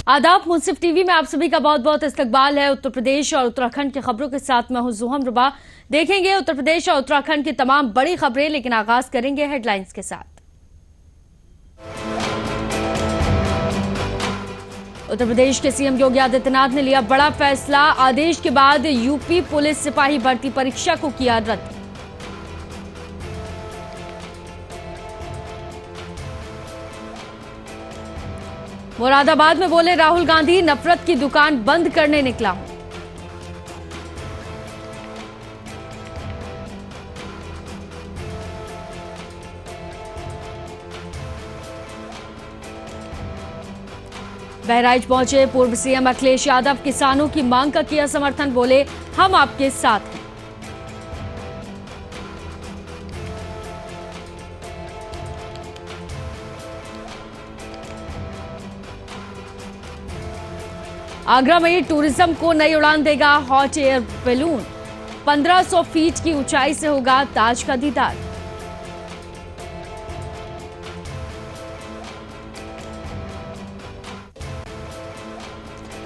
आदाब। मुंसिफ टीवी में आप सभी का बहुत बहुत इस्तकबाल है। उत्तर प्रदेश और उत्तराखंड की खबरों के साथ मैं हूं जुहम रुबा। देखेंगे उत्तर प्रदेश और उत्तराखंड की तमाम बड़ी खबरें, लेकिन आगाज करेंगे हेडलाइंस के साथ। उत्तर प्रदेश के सीएम योगी आदित्यनाथ ने लिया बड़ा फैसला। आदेश के बाद यूपी पुलिस सिपाही भर्ती परीक्षा को किया रद्द। मुरादाबाद में बोले राहुल गांधी, नफरत की दुकान बंद करने निकला हूं। बहराइच पहुंचे पूर्व सीएम अखिलेश यादव, किसानों की मांग का किया समर्थन, बोले हम आपके साथ हैं। आगरा में टूरिज्म को नई उड़ान देगा हॉट एयर बैलून। 1500 फीट की ऊंचाई से होगा ताज का दीदार।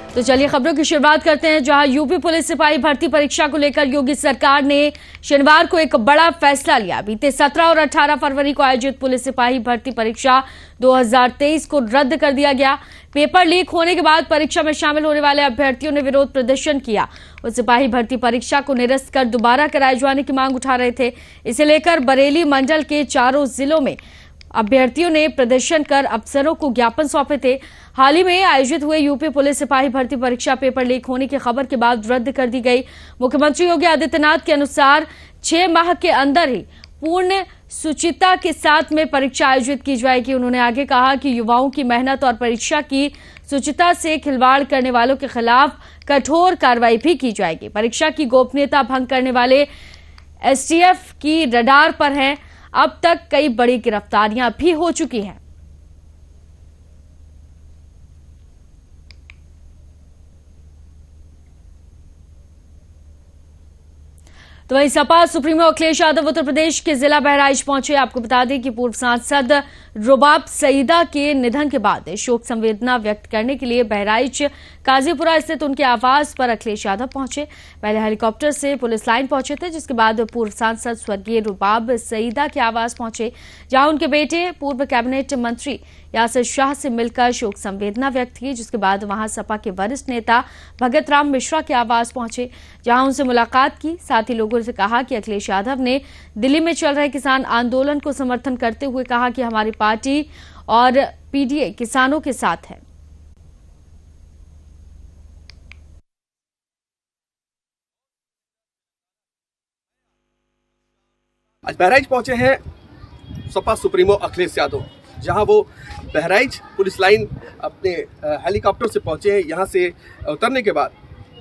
तो चलिए खबरों की शुरुआत करते हैं, जहां यूपी पुलिस सिपाही भर्ती परीक्षा को लेकर योगी सरकार ने शनिवार को एक बड़ा फैसला लिया। बीते 17 और 18 फरवरी को आयोजित पुलिस सिपाही भर्ती परीक्षा 2023 को रद्द कर दिया गया। पेपर लीक होने के बाद परीक्षा में शामिल होने वाले अभ्यर्थियों ने विरोध प्रदर्शन किया। वो सिपाही भर्ती परीक्षा को निरस्त कर दोबारा कराए जाने की मांग उठा रहे थे। इसे लेकर बरेली मंडल के चारों जिलों में अभ्यर्थियों ने प्रदर्शन कर अफसरों को ज्ञापन सौंपे थे। हाल ही में आयोजित हुए यूपी पुलिस सिपाही भर्ती परीक्षा पेपर लीक होने की खबर के बाद रद्द कर दी गई। मुख्यमंत्री योगी आदित्यनाथ के अनुसार 6 माह के अंदर ही पूर्ण शुचिता के साथ में परीक्षा आयोजित की जाएगी। उन्होंने आगे कहा कि युवाओं की मेहनत और परीक्षा की शुचिता से खिलवाड़ करने वालों के खिलाफ कठोर कार्रवाई भी की जाएगी। परीक्षा की गोपनीयता भंग करने वाले एसटीएफ की रडार पर हैं। अब तक कई बड़ी गिरफ्तारियां भी हो चुकी हैं। तो वहीं सपा सुप्रीमो अखिलेश यादव उत्तर प्रदेश के जिला बहराइच पहुंचे। आपको बता दें कि पूर्व सांसद रुबाब सईदा के निधन के बाद शोक संवेदना व्यक्त करने के लिए बहराइच काजीपुरा स्थित उनके आवास पर अखिलेश यादव पहुंचे। पहले हेलीकॉप्टर से पुलिस लाइन पहुंचे थे, जिसके बाद पूर्व सांसद स्वर्गीय रुबाब सईदा के आवास पहुंचे, जहां उनके बेटे पूर्व कैबिनेट मंत्री यासिर शाह से मिलकर शोक संवेदना व्यक्त की। जिसके बाद वहां सपा के वरिष्ठ नेता भगत राम मिश्रा के आवास पहुंचे, जहां उनसे मुलाकात की। साथ ही लोगों से कहा कि अखिलेश यादव ने दिल्ली में चल रहे किसान आंदोलन को समर्थन करते हुए कहा कि हमारी पार्टी और पीडीए किसानों के साथ है। आज बहराइच पहुंचे हैं सपा सुप्रीमो अखिलेश यादव, जहां वो बहराइच पुलिस लाइन अपने हेलीकॉप्टर से पहुंचे हैं। यहां से उतरने के बाद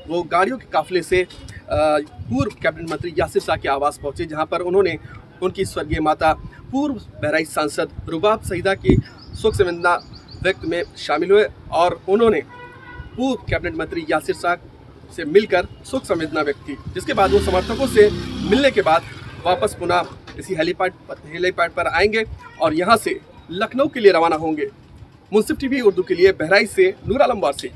वो गाड़ियों के काफिले से पूर्व कैबिनेट मंत्री यासिर शाह के आवास पहुंचे, जहां पर उन्होंने उनकी स्वर्गीय माता पूर्व बहराइच सांसद रुबाब सईदा की शोक संवेदना व्यक्त में शामिल हुए और उन्होंने पूर्व कैबिनेट मंत्री यासिर शाह से मिलकर शोक संवेदना व्यक्त की। जिसके बाद वो समर्थकों से मिलने के बाद वापस पुनः इसी हेलीपैड पर आएंगे और यहाँ से लखनऊ के लिए रवाना होंगे। मुंसिफ टीवी उर्दू के लिए बहराइच से नूर आलम वारसी।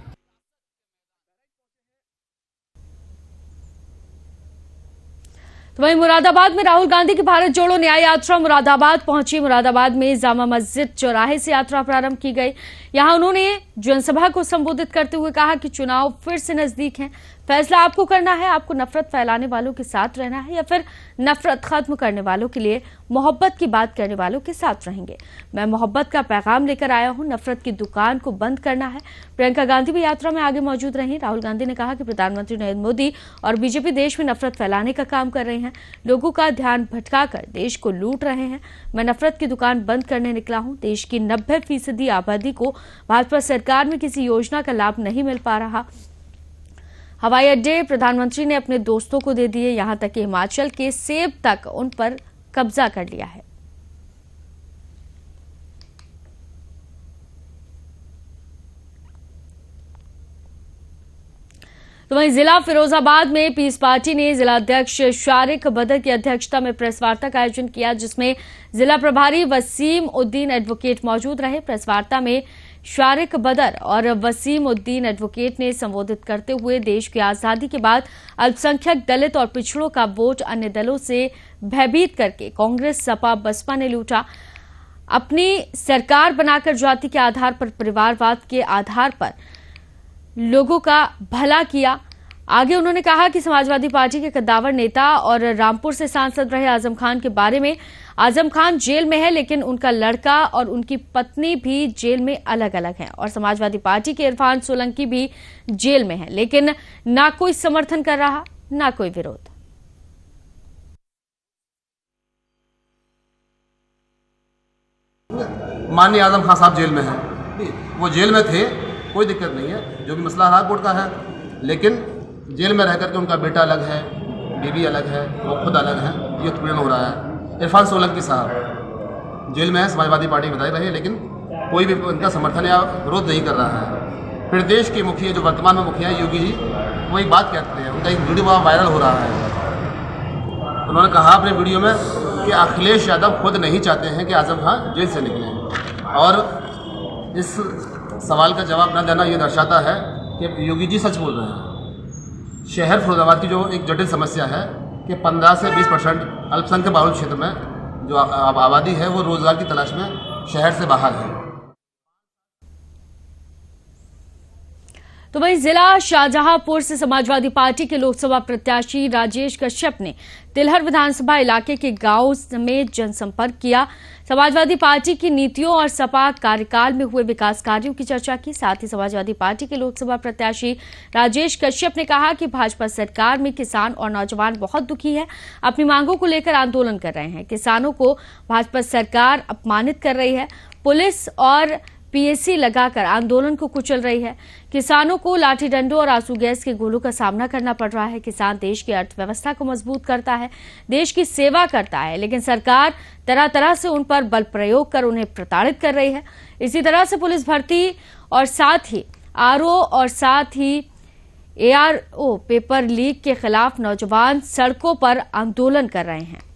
तो वहीं मुरादाबाद में राहुल गांधी की भारत जोड़ो न्याय यात्रा मुरादाबाद पहुंची। मुरादाबाद में जामा मस्जिद चौराहे से यात्रा प्रारंभ की गई। यहां उन्होंने जनसभा को संबोधित करते हुए कहा कि चुनाव फिर से नजदीक हैं, फैसला आपको करना है। आपको नफरत फैलाने वालों के साथ रहना है या फिर नफरत खत्म करने वालों के लिए मोहब्बत की बात करने वालों के साथ रहेंगे। मैं मोहब्बत का पैगाम लेकर आया हूं, नफरत की दुकान को बंद करना है। प्रियंका गांधी भी यात्रा में आगे मौजूद रही। राहुल गांधी ने कहा कि प्रधानमंत्री नरेंद्र मोदी और बीजेपी देश में नफरत फैलाने का काम कर रहे हैं, लोगों का ध्यान भटकाकर देश को लूट रहे हैं। मैं नफरत की दुकान बंद करने निकला हूं। देश की 90% आबादी को भाजपा सरकार में किसी योजना का लाभ नहीं मिल पा रहा। हवाई अड्डे प्रधानमंत्री ने अपने दोस्तों को दे दिए, यहां तक कि हिमाचल के सेब तक उन पर कब्जा कर लिया है। तो वहीं जिला फिरोजाबाद में पीस पार्टी ने जिला अध्यक्ष शारिक बदर की अध्यक्षता में प्रेस वार्ता का आयोजन किया, जिसमें जिला प्रभारी वसीम उद्दीन एडवोकेट मौजूद रहे। प्रेस वार्ता में शारिक बदर और वसीम उद्दीन एडवोकेट ने संबोधित करते हुए देश की आजादी के बाद अल्पसंख्यक, दलित और पिछड़ों का वोट अन्य दलों से भयभीत करके कांग्रेस, सपा, बसपा ने लूटा। अपनी सरकार बनाकर जाति के आधार पर, परिवारवाद के आधार पर लोगों का भला किया। आगे उन्होंने कहा कि समाजवादी पार्टी के कद्दावर नेता और रामपुर से सांसद रहे आजम खान के बारे में, आजम खान जेल में है लेकिन उनका लड़का और उनकी पत्नी भी जेल में अलग अलग हैं, और समाजवादी पार्टी के इरफान सोलंकी भी जेल में है, लेकिन ना कोई समर्थन कर रहा, ना कोई विरोध। माननीय आजम खान साहब जेल में हैं। वो जेल में थे, कोई दिक्कत नहीं है, जो भी मसला रहा कोर्ट का है, लेकिन जेल में रह करके उनका बेटा अलग है, बीवी अलग है, वो खुद अलग है, ये उत्पीड़न हो रहा है। इरफान सोलंकी साहब जेल में है, समाजवादी पार्टी में बताई रहे, लेकिन कोई भी उनका समर्थन या विरोध नहीं कर रहा है। फिर देश के मुखिया, जो वर्तमान में मुखिया योगी जी, वो एक बात कहते हैं, उनका एक वीडियो वहाँ वायरल हो रहा है। उन्होंने कहा अपने वीडियो में कि अखिलेश यादव खुद नहीं चाहते हैं कि आजम खान जेल से निकलें, और इस सवाल का जवाब न देना ये दर्शाता है कि योगी जी सच बोल रहे हैं। शहर फिरोजाबाद की जो एक जटिल समस्या है कि 15 से 20% अल्पसंख्यक बाहुल क्षेत्र में जो आबादी है वो रोजगार की तलाश में शहर से बाहर है। तो वहीं जिला शाहजहांपुर से समाजवादी पार्टी के लोकसभा प्रत्याशी राजेश कश्यप ने तिलहर विधानसभा इलाके के गांव में जनसंपर्क किया। समाजवादी पार्टी की नीतियों और सपा कार्यकाल में हुए विकास कार्यों की चर्चा की। साथ ही समाजवादी पार्टी के लोकसभा प्रत्याशी राजेश कश्यप ने कहा कि भाजपा सरकार में किसान और नौजवान बहुत दुखी है, अपनी मांगों को लेकर आंदोलन कर रहे हैं। किसानों को भाजपा सरकार अपमानित कर रही है, पुलिस और पीएसी लगाकर आंदोलन को कुचल रही है। किसानों को लाठी डंडों और आंसू गैस के गोलों का सामना करना पड़ रहा है। किसान देश की अर्थव्यवस्था को मजबूत करता है, देश की सेवा करता है, लेकिन सरकार तरह तरह से उन पर बल प्रयोग कर उन्हें प्रताड़ित कर रही है। इसी तरह से पुलिस भर्ती और साथ ही आरओ और साथ ही एआरओ पेपर लीक के खिलाफ नौजवान सड़कों पर आंदोलन कर रहे हैं।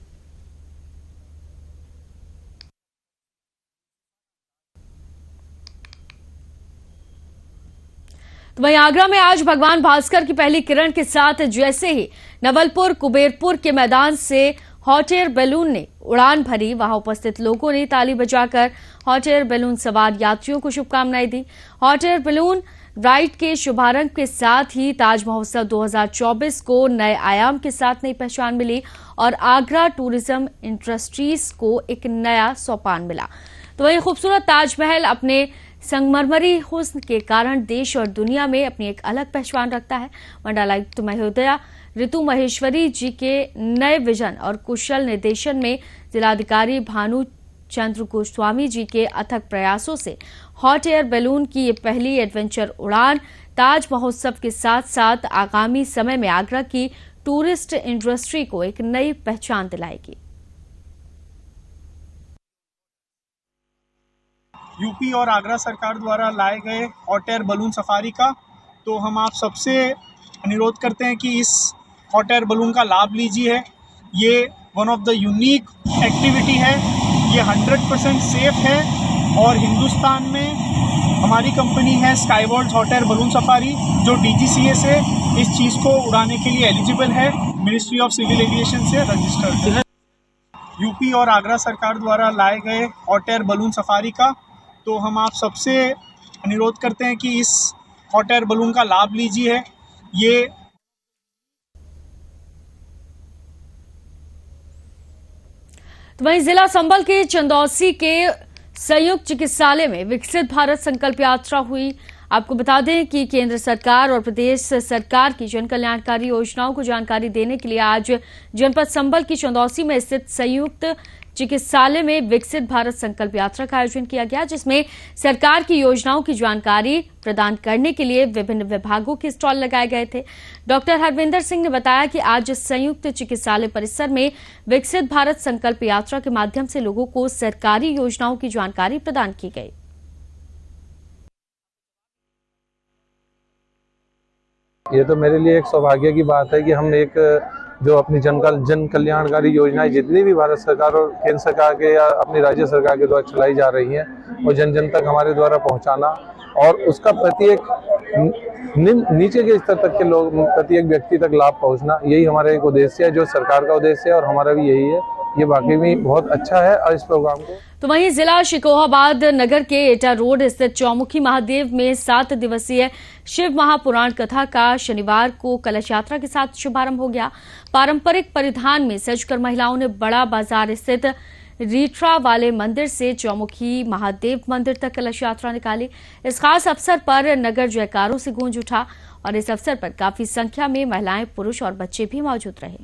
तो वहीं आगरा में आज भगवान भास्कर की पहली किरण के साथ जैसे ही नवलपुर कुबेरपुर के मैदान से हॉट एयर बैलून ने उड़ान भरी, वहां उपस्थित लोगों ने ताली बजाकर हॉट एयर बैलून सवार यात्रियों को शुभकामनाएं दी। हॉट एयर बैलून राइड के शुभारंभ के साथ ही ताज महोत्सव 2024 को नए आयाम के साथ नई पहचान मिली और आगरा टूरिज्म इंडस्ट्रीज को एक नया सोपान मिला। तो वहीं खूबसूरत ताजमहल अपने संगमरमरी हुस्न के कारण देश और दुनिया में अपनी एक अलग पहचान रखता है। मंडलायुक्त महोदया ऋतु महेश्वरी जी के नए विजन और कुशल निर्देशन में जिलाधिकारी भानु चंद्र गोस्वामी जी के अथक प्रयासों से हॉट एयर बैलून की ये पहली एडवेंचर उड़ान ताज महोत्सव के साथ साथ आगामी समय में आगरा की टूरिस्ट इंडस्ट्री को एक नई पहचान दिलाएगी। यूपी और आगरा सरकार द्वारा लाए गए हॉट एयर बलून सफारी का, तो हम आप सबसे अनुरोध करते हैं कि इस हॉट एयर बलून का लाभ लीजिए। ये one of the unique activity है, ये 100% सेफ है और हिंदुस्तान में हमारी कंपनी है स्काईवर्ल्ड हॉट एयर बलून सफारी, जो DGCA से इस चीज़ को उड़ाने के लिए एलिजिबल है, मिनिस्ट्री ऑफ सिविल एविएशन से रजिस्टर्ड है। यूपी और आगरा सरकार द्वारा लाए गए हॉट एयर बलून सफारी का, तो हम आप सबसे अनुरोध करते हैं कि इस हॉट एयर बलून का लाभ लीजिए। ये तो वहीं जिला संभल के चंदौसी के संयुक्त चिकित्सालय में विकसित भारत संकल्प यात्रा हुई। आपको बता दें कि केंद्र सरकार और प्रदेश सरकार की जन कल्याणकारी योजनाओं को जानकारी देने के लिए आज जनपद संभल की चंदौसी में स्थित संयुक्त चिकित्सालय में विकसित भारत संकल्प यात्रा का आयोजन किया गया, जिसमें सरकार की योजनाओं की जानकारी प्रदान करने के लिए विभिन्न विभागों के स्टॉल लगाए गए थे। डॉक्टर हरविंदर सिंह ने बताया कि आज संयुक्त चिकित्सालय परिसर में विकसित भारत संकल्प यात्रा के माध्यम से लोगों को सरकारी योजनाओं की जानकारी प्रदान की गई। ये तो मेरे लिए एक सौभाग्य की बात है कि हम एक जो अपनी जन कल्याणकारी योजनाएं जितनी भी भारत सरकार और केंद्र सरकार के या अपनी राज्य सरकार के द्वारा चलाई जा रही हैं वो जन जन तक हमारे द्वारा पहुंचाना और उसका प्रत्येक नीचे के स्तर तक के लोग प्रत्येक व्यक्ति तक लाभ पहुंचना, यही हमारा एक उद्देश्य है, जो सरकार का उद्देश्य है और हमारा भी यही है। ये वाकई में बहुत अच्छा है और इस प्रोग्राम को। तो वहीं जिला शिकोहाबाद नगर के एटा रोड स्थित चौमुखी महादेव में 7 दिवसीय शिव महापुराण कथा का शनिवार को कलश यात्रा के साथ शुभारंभ हो गया। पारंपरिक परिधान में सजकर महिलाओं ने बड़ा बाजार स्थित रीठरा वाले मंदिर से चौमुखी महादेव मंदिर तक कलश यात्रा निकाली। इस खास अवसर पर नगर जयकारों से गूंज उठा और इस अवसर पर काफी संख्या में महिलाएं, पुरुष और बच्चे भी मौजूद रहे।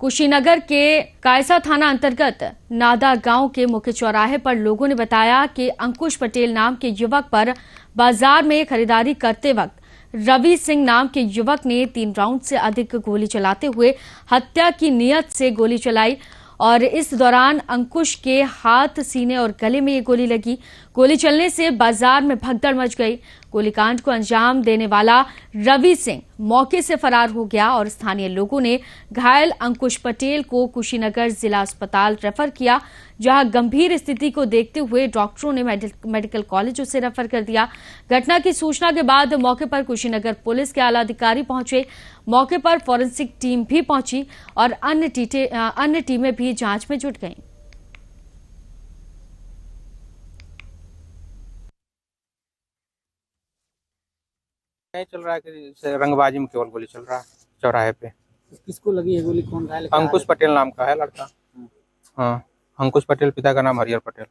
कुशीनगर के कायसा थाना अंतर्गत नादा गांव के मुख्य चौराहे पर लोगों ने बताया कि अंकुश पटेल नाम के युवक पर बाजार में खरीदारी करते वक्त रवि सिंह नाम के युवक ने 3 राउंड से अधिक गोली चलाते हुए हत्या की नीयत से गोली चलाई और इस दौरान अंकुश के हाथ, सीने और गले में ये गोली लगी। गोली चलने से बाजार में भगदड़ मच गई। गोलीकांड को अंजाम देने वाला रवि सिंह मौके से फरार हो गया और स्थानीय लोगों ने घायल अंकुश पटेल को कुशीनगर जिला अस्पताल रेफर किया, जहां गंभीर स्थिति को देखते हुए डॉक्टरों ने मेडिकल कॉलेज उसे रेफर कर दिया। घटना की सूचना के बाद मौके पर कुशीनगर पुलिस के आला अधिकारी पहुंचे। मौके पर फॉरेंसिक टीम भी पहुंची और अन्य टीमें भी जांच में जुट गईं। चल रहा है कि रंगबाजी में केवल गोली चल रहा है चौराहे पे। किसको लगी है गोली? कौन घायल? अंकुश पटेल नाम का है लड़का। हाँ, अंकुश पटेल, पिता का नाम हरिहर पटेल।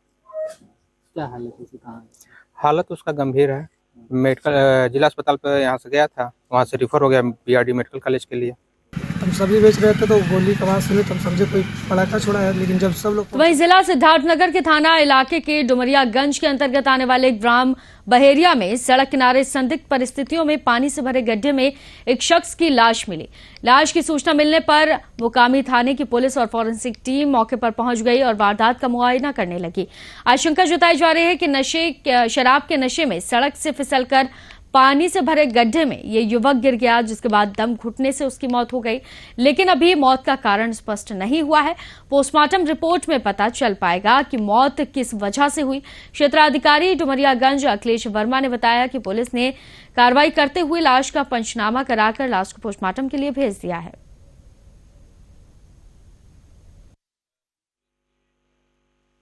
क्या हालत है उसकी? कहाँ है? हालत उसका गंभीर है। मेडिकल जिला अस्पताल पे यहाँ से गया था, वहाँ से रिफर हो गया बीआरडी मेडिकल कॉलेज के लिए। हम सब्जी बेच रहे थे तो गोली का आवाज सुने तो हम समझे कोई पटाखा छोड़ा है, लेकिन जब सब लोग वहीं जिला सिद्धार्थनगर के थाना इलाके के डुमरियागंज के अंतर्गत आने वाले ग्राम बहेरिया में सड़क किनारे संदिग्ध परिस्थितियों में पानी से भरे गड्ढे में एक शख्स की लाश मिली। लाश की सूचना मिलने पर मुकामी थाने की पुलिस और फॉरेंसिक टीम मौके पर पहुंच गई और वारदात का मुआयना करने लगी। आशंका जताई जा रही है कि शराब के नशे में सड़क से फिसलकर पानी से भरे गड्ढे में ये युवक गिर गया, जिसके बाद दम घुटने से उसकी मौत हो गई, लेकिन अभी मौत का कारण स्पष्ट नहीं हुआ है। पोस्टमार्टम रिपोर्ट में पता चल पाएगा कि मौत किस वजह से हुई। क्षेत्राधिकारी डुमरियागंज अखिलेश वर्मा ने बताया कि पुलिस ने कार्रवाई करते हुए लाश का पंचनामा कराकर लाश को पोस्टमार्टम के लिए भेज दिया है।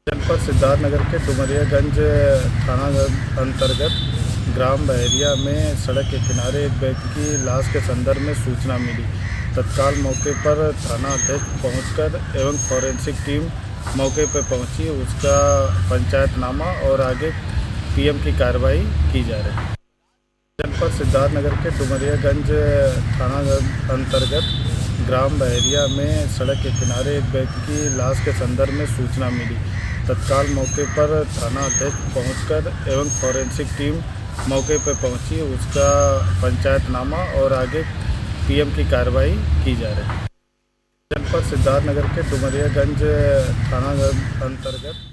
जनपद सिद्धार्थनगर के डुमरियागंज थाना अंतर्गत ग्राम बहेरिया में सड़क के किनारे एक व्यक्ति की लाश के संदर्भ में सूचना मिली। तत्काल मौके पर थाना अध्यक्ष पहुंचकर एवं फॉरेंसिक टीम मौके पर पहुंची। उसका पंचायतनामा और आगे पीएम की कार्रवाई की जा रही है। जनपद सिद्धार्थनगर के डुमरियागंज थाना अंतर्गत ग्राम बहेरिया में सड़क के किनारे एक व्यक्ति की लाश के संदर्भ में सूचना मिली। तत्काल मौके पर थाना अध्यक्ष पहुंचकर एवं फॉरेंसिक टीम मौके पर पहुंची। उसका पंचायतनामा और आगे पीएम की कार्रवाई की जा रही है। जनपद सिद्धार्थनगर के डुमरियागंज थाना अंतर्गत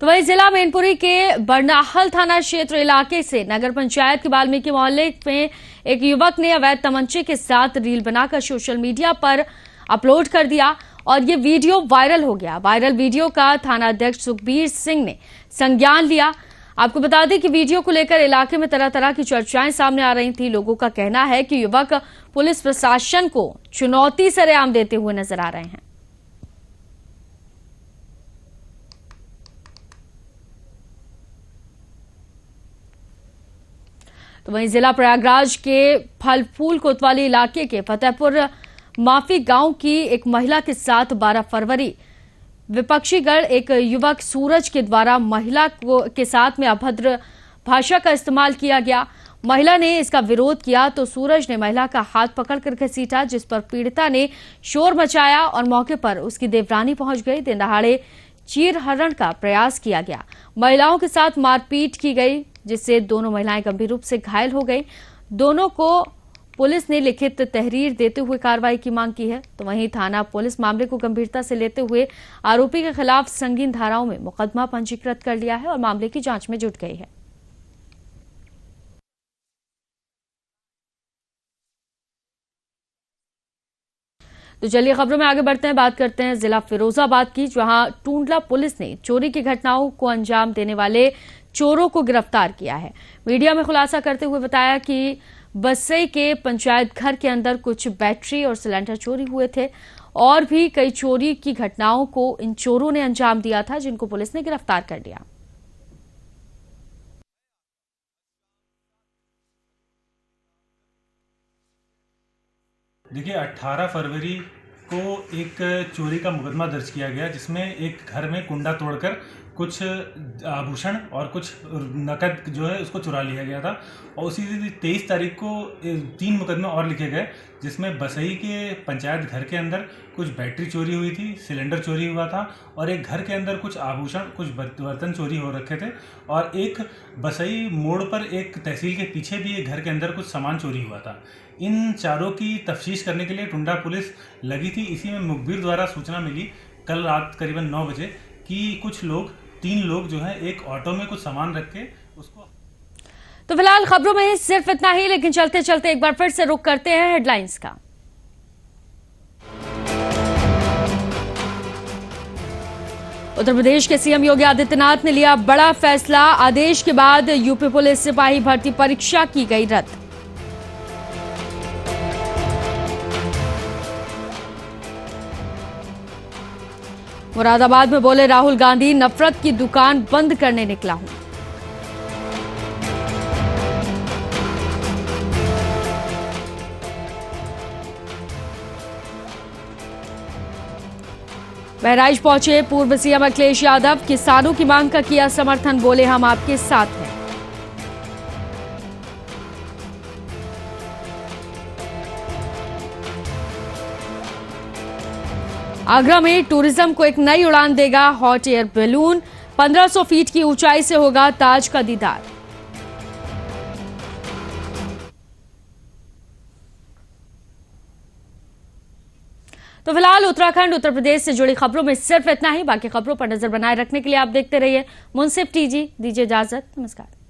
तो वहीं जिला मैनपुरी के बरनाहल थाना क्षेत्र इलाके से नगर पंचायत के वाल्मीकि मोहल्ले में एक युवक ने अवैध तमंचे के साथ रील बनाकर सोशल मीडिया पर अपलोड कर दिया और ये वीडियो वायरल हो गया। वायरल वीडियो का थाना अध्यक्ष सुखबीर सिंह ने संज्ञान लिया। आपको बता दें कि वीडियो को लेकर इलाके में तरह तरह की चर्चाएं सामने आ रही थी। लोगों का कहना है कि युवक पुलिस प्रशासन को चुनौती सरेआम देते हुए नजर आ रहे हैं। तो वहीं जिला प्रयागराज के फल फूल कोतवाली इलाके के फतेहपुर माफी गांव की एक महिला के साथ 12 फरवरी विपक्षी गढ़ एक युवक सूरज के द्वारा महिला के साथ में अभद्र भाषा का इस्तेमाल किया गया। महिला ने इसका विरोध किया तो सूरज ने महिला का हाथ पकड़कर घसीटा, जिस पर पीड़िता ने शोर मचाया और मौके पर उसकी देवरानी पहुंच गई। दिन दहाड़े चीरहरण का प्रयास किया गया। महिलाओं के साथ मारपीट की गई, जिससे दोनों महिलाएं गंभीर रूप से घायल हो गई। दोनों को पुलिस ने लिखित तहरीर देते हुए कार्रवाई की मांग की है। तो वहीं थाना पुलिस मामले को गंभीरता से लेते हुए आरोपी के खिलाफ संगीन धाराओं में मुकदमा पंजीकृत कर लिया है और मामले की जांच में जुट गई है। तो चलिए खबरों में आगे बढ़ते हैं, बात करते हैं जिला फिरोजाबाद की, जहां टूंडला पुलिस ने चोरी की घटनाओं को अंजाम देने वाले चोरों को गिरफ्तार किया है। मीडिया में खुलासा करते हुए बताया कि बसई के पंचायत घर के अंदर कुछ बैटरी और सिलेंडर चोरी हुए थे और भी कई चोरी की घटनाओं को इन चोरों ने अंजाम दिया था, जिनको पुलिस ने गिरफ्तार कर लिया। देखिए 18 फरवरी को एक चोरी का मुकदमा दर्ज किया गया, जिसमें एक घर में कुंडा तोड़कर कुछ आभूषण और कुछ नकद जो है उसको चुरा लिया गया था। और उसी 23 तारीख को 3 मुकदमे और लिखे गए, जिसमें बसई के पंचायत घर के अंदर कुछ बैटरी चोरी हुई थी, सिलेंडर चोरी हुआ था और एक घर के अंदर कुछ आभूषण, कुछ बर्तन चोरी हो रखे थे। और एक बसई मोड़ पर एक तहसील के पीछे भी एक घर के अंदर कुछ सामान चोरी हुआ था। इन चारों की तफ्तीश करने के लिए टुंडा पुलिस लगी थी। इसी में मुखबिर द्वारा सूचना मिली कल रात करीबन 9 बजे कि कुछ लोग, 3 लोग जो है एक ऑटो में कुछ सामान रख के उसको। तो फिलहाल खबरों में सिर्फ इतना ही, लेकिन चलते चलते एक बार फिर से रुक करते हैं हेडलाइंस का। उत्तर प्रदेश के सीएम योगी आदित्यनाथ ने लिया बड़ा फैसला। आदेश के बाद यूपी पुलिस सिपाही भर्ती परीक्षा की गई रद्द। मुरादाबाद में बोले राहुल गांधी, नफरत की दुकान बंद करने निकला हूं। बहराइच पहुंचे पूर्व सीएम अखिलेश यादव, किसानों की मांग का किया समर्थन, बोले हम आपके साथ हैं। आगरा में टूरिज्म को एक नई उड़ान देगा हॉट एयर बैलून, 1500 फीट की ऊंचाई से होगा ताज का दीदार। तो फिलहाल उत्तराखंड, उत्तर प्रदेश से जुड़ी खबरों में सिर्फ इतना ही। बाकी खबरों पर नजर बनाए रखने के लिए आप देखते रहिए मुंसिफ टीजी। दीजिए इजाजत, नमस्कार।